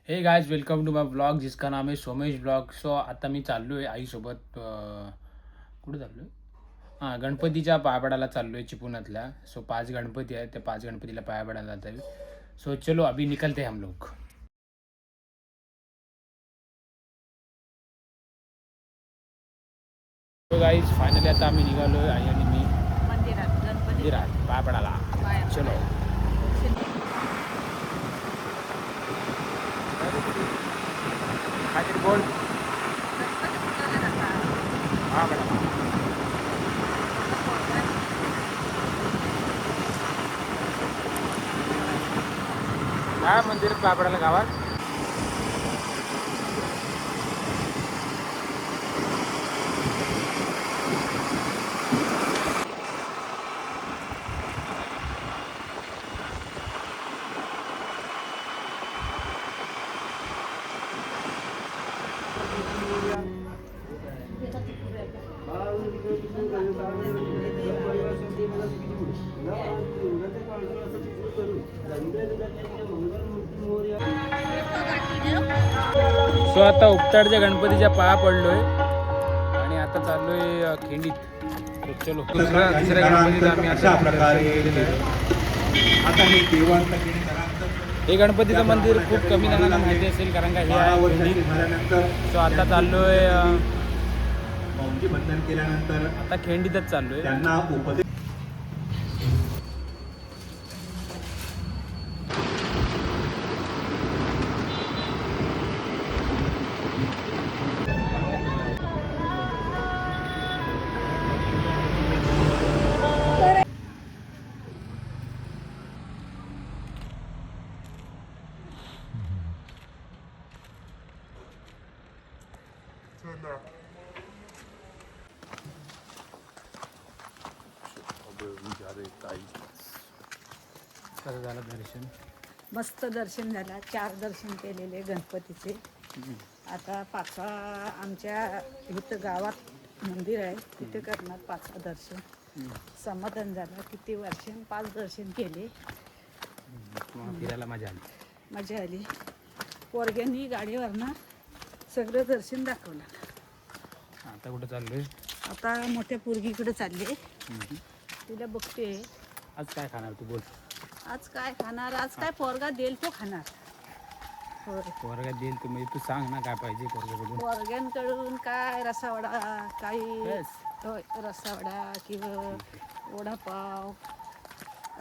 हे guys welcome to my blog जिसका नाम है सोमेश ब्लॉग. सो आता मी चाललो आहे आईसोबत. कुठे चाललो आहे? हां, गणपतीच्या पायापडायला चाललो आहे चिपळूणातल्या. सो 5 गणपती आहेत, त्या 5 गणपतीला पाया पडायला जात आहे. सो चलो अभी निकलते हैं हम लोग. सो गाईज फायनली आता आम्ही निघालो आहे, आई आणि मी मंदिरात पाया पडायला. चलो. काहीतरी बोल. हां मॅडम. काय मंदिरात पाया पडायला गावात? सो आता उपताडच्या गणपतीच्या पाया पडलोय आणि आता चाललोय खिंडीत. चलो तिसऱ्या गणपतीचा आम्ही अशा प्रकारे आता हे गणपतीचं मंदिर खूप कमी जणांना माहिती असेल कारण का हे आहे खिंडीत. सो आता चाललोय बंधन केल्यानंतर आता खिंडीतच चाललोय. त्यांना उपदेश कसं झालं दर्शन? मस्त दर्शन झालं. 4 दर्शन केलेले गणपतीचे. आता 5 आमच्या इथं गावात मंदिर आहे तिथे करणार 5 दर्शन. समाधान झालं. किती वर्ष 5 दर्शन केले. फिरायला मजा आली. मजा आली. पोरग्यांनी गाडीवरनं सगळं दर्शन दाखवलं. आता कुठं चाललोय? आता मोठ्या पोरगीकडे चालले. तिला बघते. आज काय खाणार तू बोल? आज काय खाणार? आज काय पोरगा देईल तो खाणार. होय, पोरगा देईल तू म्हणजे तू सांग ना काय पाहिजे पोरगाकडून. पोरग्यांकडून काय रसावडा काही Yes. होय, रसावडा किंवा वडापाव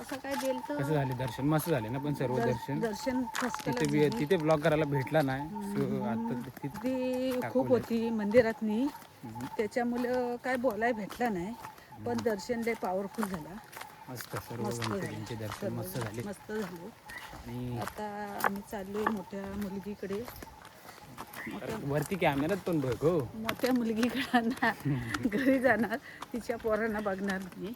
असं काय देईल तर. कसं झाले दर्शन? मस्त झाले ना पण सर्व दर्शन. दर्शन first class तिथे झाले. तिथे ब्लॉग करायला भेटला नाही. सो आता गर्दी खूप होती मंदिरातनी. त्याच्यामुळं काय बोलायला भेटला नाही. पण दर्शन लय पॉवरफुल झाला. मस्त सर्व मस्त गणपतींचे दर्शन मस्त झाले. मस्त झाले. आणि आता आम्ही चाललोय मोठ्या मुलगीकडे. वरती कॅमेरात पण बघ हो. मोठ्या मुलगीकडे घरी जाणार. तिच्या पोरांना बघणार मी.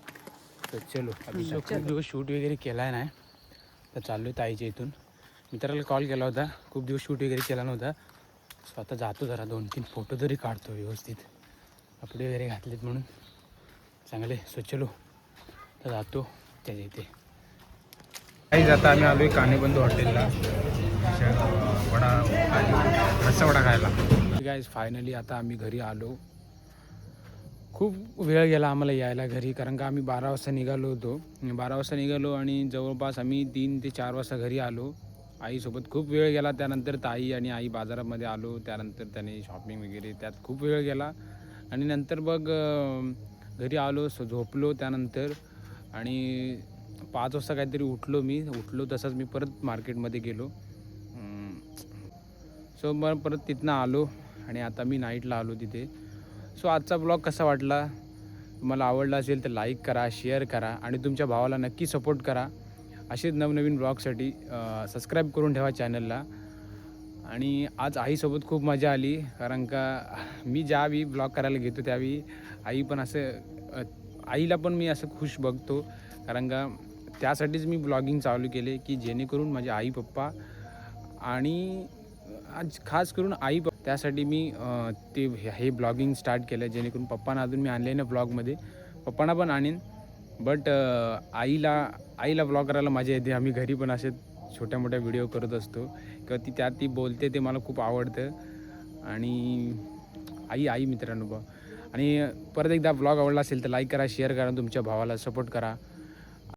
तर चलो अभी खूप दिवस शूट वगैरे केला आहे नाही तर चाललो आहे ताईच्या इथून. मित्राला कॉल केला होता, खूप दिवस शूट वगैरे केला नव्हता. सो आता जातो जरा 2-3 फोटो तरी काढतो व्यवस्थित. कपडे वगैरे घातलेत म्हणून चांगले. सो चलो तर जातो त्याच्या इथे. काही जाता आम्ही आलो आहे कानेबंधू हॉटेलला वडा रस्सा वडा खायला. गाईज फायनली आता आम्ही घरी आलो. खूप वेळ गेला आम्हाला यायला घरी कारण का आम्ही 12 वाजता निघालो होतो. 12 वाजता निघालो आणि जवळपास आम्ही 3 ते 4 वाजता घरी आलो. आईसोबत खूप वेळ गेला. त्यानंतर ताई आणि आई बाजारामध्ये आलो. त्यानंतर त्याने शॉपिंग वगैरे त्यात खूप वेळ गेला आणि नंतर मग घरी आलो. झोपलो त्यानंतर आणि 5 वाजता काहीतरी उठलो तसंच मी परत मार्केटमध्ये गेलो. सो मग परत तिथनं आलो आणि आता मी नाईटला आलो तिथे. सो आजचा ब्लॉग कसा वाटला? तुम्हाला आवडला असेल तर लाईक करा, शेअर करा आणि तुमच्या भावाला नक्की सपोर्ट करा. असेच नवनवीन ब्लॉगसाठी सबस्क्राईब करून ठेवा चॅनलला. आणि आज आईसोबत खूप मजा आली कारण का मी ज्यावेळी ब्लॉग करायला घेतो त्यावेळी आई पण असं आईला पण मी असं खुश बघतो कारण का त्यासाठीच मी ब्लॉगिंग चालू केले की जेणेकरून माझे आई पप्पा आणि आज खास करून आई त्यासाठी मी ते हे ब्लॉगिंग स्टार्ट केलं जेणेकरून पप्पांना अजून मी आणले ना ब्लॉगमध्ये. पप्पांना पण आणीन बट आईला ब्लॉग करायला मजा येते. आम्ही घरी पण असे छोट्या मोठ्या व्हिडिओ करत असतो किंवा ती बोलते ते मला खूप आवडतं. आणि आई मित्रांनो बा. आणि परत एकदा ब्लॉग आवडला असेल तर लाईक करा, शेअर करा, तुमच्या भावाला सपोर्ट करा.